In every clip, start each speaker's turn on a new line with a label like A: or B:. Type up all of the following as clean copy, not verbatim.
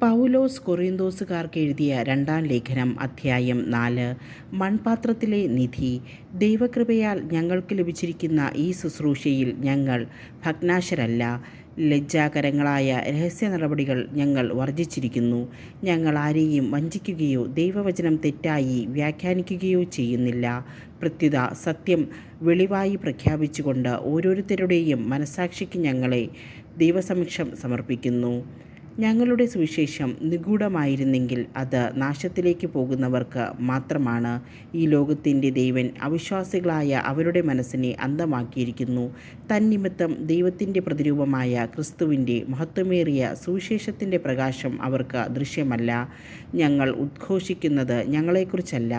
A: പൗലോസ് കൊറിന്തോസുകാർക്ക് എഴുതിയ രണ്ടാം ലേഖനം അധ്യായം 4. മൺപാത്രത്തിലെ നിധി. ദൈവകൃപയാൽ ഞങ്ങൾക്ക് ലഭിച്ചിരിക്കുന്ന ഈ ശുശ്രൂഷയിൽ ഞങ്ങൾ ഭഗ്നാശരല്ല. ലജ്ജാകരങ്ങളായ രഹസ്യ നടപടികൾ ഞങ്ങൾ വർജിച്ചിരിക്കുന്നു. ഞങ്ങൾ ആരെയും വഞ്ചിക്കുകയോ ദൈവവചനം തെറ്റായി വ്യാഖ്യാനിക്കുകയോ ചെയ്യുന്നില്ല. പ്രത്യുത സത്യം വെളിവായി പ്രഖ്യാപിച്ചുകൊണ്ട് ഓരോരുത്തരുടെയും മനസ്സാക്ഷിക്ക് ഞങ്ങളെ ദൈവസമക്ഷം സമർപ്പിക്കുന്നു. ഞങ്ങളുടെ സുവിശേഷം നിഗൂഢമായിരുന്നെങ്കിൽ അത് നാശത്തിലേക്ക് പോകുന്നവർക്ക് മാത്രമാണ്. ഈ ലോകത്തിൻ്റെ ദൈവൻ അവിശ്വാസികളായ അവരുടെ മനസ്സിനെ അന്ധമാക്കിയിരിക്കുന്നു. തന്നിമിത്തം ദൈവത്തിൻ്റെ പ്രതിരൂപമായ ക്രിസ്തുവിൻ്റെ മഹത്വമേറിയ സുവിശേഷത്തിൻ്റെ പ്രകാശം അവർക്ക് ദൃശ്യമല്ല. ഞങ്ങൾ ഉദ്ഘോഷിക്കുന്നത് ഞങ്ങളെക്കുറിച്ചല്ല,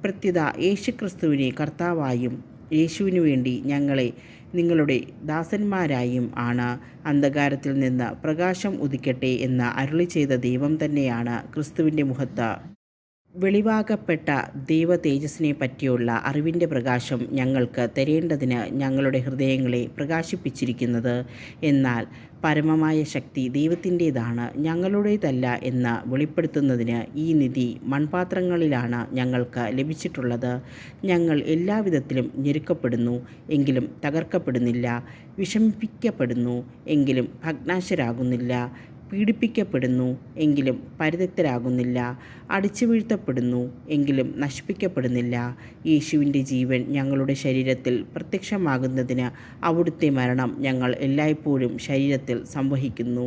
A: പ്രത്യുത യേശുക്രിസ്തുവിനെ കർത്താവായും യേശുവിനു വേണ്ടി ഞങ്ങളെ നിങ്ങളുടെ ദാസന്മാരായും ആണ്. അന്ധകാരത്തിൽ നിന്ന് പ്രകാശം ഉദിക്കട്ടെ എന്ന് അരുളി ചെയ്ത ദൈവം തന്നെയാണ് ക്രിസ്തുവിൻ്റെ മുഖത്ത് വെളിവാകപ്പെട്ട ദൈവ തേജസ്സിനെ പറ്റിയുള്ള അറിവിൻ്റെ പ്രകാശം ഞങ്ങൾക്ക് തരേണ്ടതിന് ഞങ്ങളുടെ ഹൃദയങ്ങളെ പ്രകാശിപ്പിച്ചിരിക്കുന്നത്. എന്നാൽ പരമമായ ശക്തി ദൈവത്തിൻ്റേതാണ്, ഞങ്ങളുടേതല്ല എന്ന് വെളിപ്പെടുത്തുന്നതിന് ഈ നിധി മൺപാത്രങ്ങളിലാണ് ഞങ്ങൾക്ക് ലഭിച്ചിട്ടുള്ളത്. ഞങ്ങൾ എല്ലാവിധത്തിലും ഞെരുക്കപ്പെടുന്നു, എങ്കിലും തകർക്കപ്പെടുന്നില്ല; വിഷമിപ്പിക്കപ്പെടുന്നു, എങ്കിലും ഭഗ്നാശരാകുന്നില്ല; പീഡിപ്പിക്കപ്പെടുന്നു, എങ്കിലും പരിത്യക്തരാകുന്നില്ല; അടിച്ചു വീഴ്ത്തപ്പെടുന്നു, എങ്കിലും നശിപ്പിക്കപ്പെടുന്നില്ല. യേശുവിൻ്റെ ജീവൻ ഞങ്ങളുടെ ശരീരത്തിൽ പ്രത്യക്ഷമാകുന്നതിന് അവിടുത്തെ മരണം ഞങ്ങൾ എല്ലായ്പ്പോഴും ശരീരത്തിൽ സംവഹിക്കുന്നു.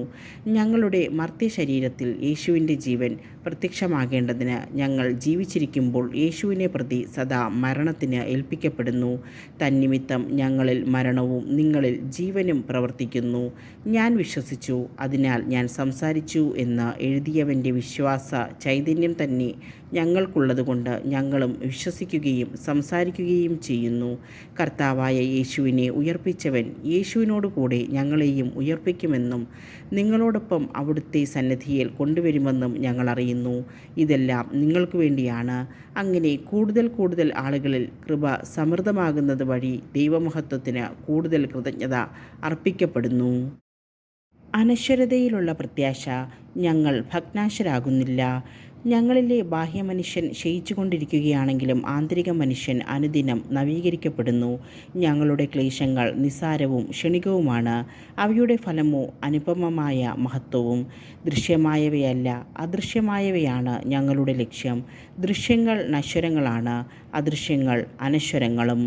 A: ഞങ്ങളുടെ മർത്യ ശരീരത്തിൽ യേശുവിൻ്റെ ജീവൻ പ്രത്യക്ഷമാകേണ്ടതിന് ഞങ്ങൾ ജീവിച്ചിരിക്കുമ്പോൾ യേശുവിനെ പ്രതി സദാ മരണത്തിന് ഏൽപ്പിക്കപ്പെടുന്നു. തന്നിമിത്തം ഞങ്ങളിൽ മരണവും നിങ്ങളിൽ ജീവനും പ്രവർത്തിക്കുന്നു. ഞാൻ വിശ്വസിച്ചു, അതിനാൽ ഞാൻ സംസാരിച്ചു എന്ന് എഴുതിയവൻ്റെ വിശ്വാസ ചൈതന്യം തന്നെ ഞങ്ങൾക്കുള്ളതുകൊണ്ട് ഞങ്ങളും വിശ്വസിക്കുകയും സംസാരിക്കുകയും ചെയ്യുന്നു. കർത്താവായ യേശുവിനെ ഉയർപ്പിച്ചവൻ യേശുവിനോട് കൂടെ ഞങ്ങളെയും ഉയർപ്പിക്കുമെന്നും നിങ്ങളോടൊപ്പം അവിടുത്തെ സന്നിധിയിൽ കൊണ്ടുവരുമെന്നും ഞങ്ങൾ അറിയുന്നു. ഇതെല്ലാം നിങ്ങൾക്ക് വേണ്ടിയാണ്. അങ്ങനെ കൂടുതൽ കൂടുതൽ ആളുകളിൽ കൃപ സമൃദ്ധമാകുന്നത് വഴി ദൈവമഹത്വത്തിന് കൂടുതൽ കൃതജ്ഞത അർപ്പിക്കപ്പെടുന്നു. അനശ്വരതയിലുള്ള പ്രത്യാശ. ഞങ്ങൾ ഭഗ്നാശരാകുന്നില്ല. ഞങ്ങളിലെ ബാഹ്യമനുഷ്യൻ ക്ഷയിച്ചുകൊണ്ടിരിക്കുകയാണെങ്കിലും ആന്തരിക മനുഷ്യൻ അനുദിനം നവീകരിക്കപ്പെടുന്നു. ഞങ്ങളുടെ ക്ലേശങ്ങൾ നിസ്സാരവും ക്ഷണികവുമാണ്, അവയുടെ ഫലമോ അനുപമമായ മഹത്വവും. ദൃശ്യമായവയല്ല, അദൃശ്യമായവയാണ് ഞങ്ങളുടെ ലക്ഷ്യം. ദൃശ്യങ്ങൾ നശ്വരങ്ങളാണ്, അദൃശ്യങ്ങൾ അനശ്വരങ്ങളും.